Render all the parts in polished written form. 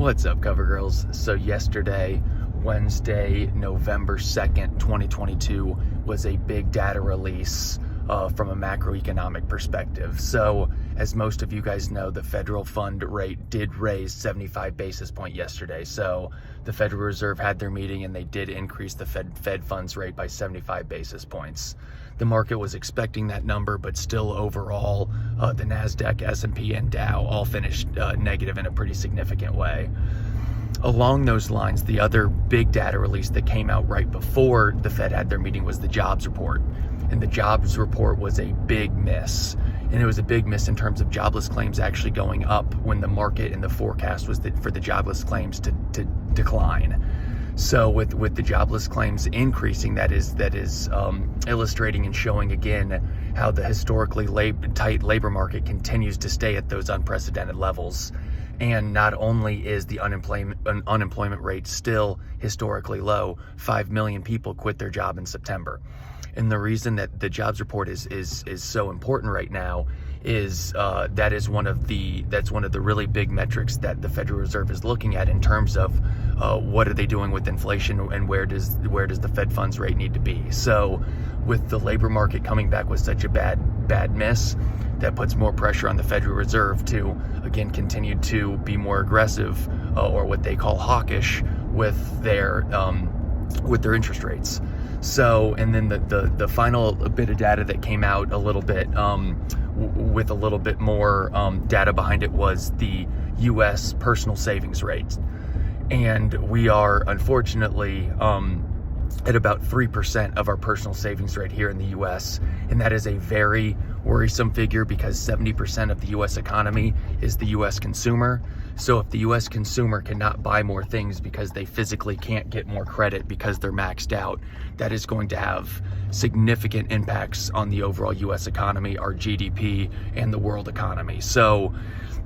What's up, cover girls? So yesterday, Wednesday, November 2nd, 2022 was a big data release from a macroeconomic perspective. So as most of you guys know, the federal fund rate did raise 75 basis points yesterday. So the Federal Reserve had their meeting and they did increase the Fed funds rate by 75 basis points. The market was expecting that number, but still overall, the NASDAQ, S&P, and Dow all finished negative in a pretty significant way. Along those lines, the other big data release that came out right before the Fed had their meeting was the jobs report. And the jobs report was a big miss. And it was a big miss in terms of jobless claims actually going up when the market and the forecast was for the jobless claims to decline. So with the jobless claims increasing, that is illustrating and showing again how the historically tight labor market continues to stay at those unprecedented levels. And not only is the unemployment rate still historically low, 5 million people quit their job in September. And the reason that the jobs report is so important right now is that's one of the really big metrics that the Federal Reserve is looking at in terms of what are they doing with inflation and where does the Fed funds rate need to be. So with the labor market coming back with such a bad miss, that puts more pressure on the Federal Reserve to again continue to be more aggressive or what they call hawkish with their interest rates. So, and then the final bit of data that came out a little bit with a little bit more data behind it was the U.S. personal savings rate. And we are unfortunately at about 3% of our personal savings rate here in the U.S. And that is a very worrisome figure because 70% of the U.S. economy is the U.S. consumer. So if the U.S. consumer cannot buy more things because they physically can't get more credit because they're maxed out, that is going to have significant impacts on the overall U.S. economy, our GDP, and the world economy. So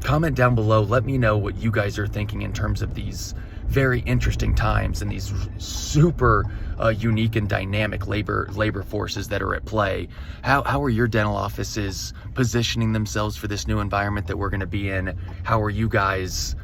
comment down below, let me know what you guys are thinking in terms of these very interesting times and these super unique and dynamic labor forces that are at play. How are your dental offices positioning themselves for this new environment that we're going to be in? How are you guys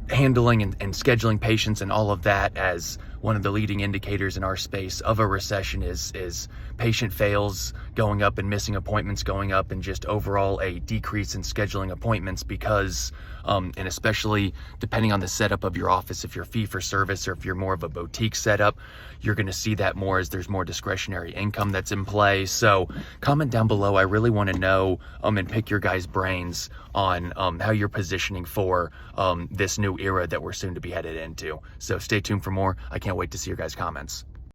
handling and scheduling patients and all of that, as one of the leading indicators in our space of a recession is patient fails going up and missing appointments going up and just overall a decrease in scheduling appointments because and especially depending on the setup of your office, if you're fee for service or if you're more of a boutique setup, you're going to see that more as there's more discretionary income that's in play. So comment down below. I really want to know and pick your guys' brains on how you're positioning for this new era that we're soon to be headed into. So stay tuned for more. I can't wait to see your guys' comments.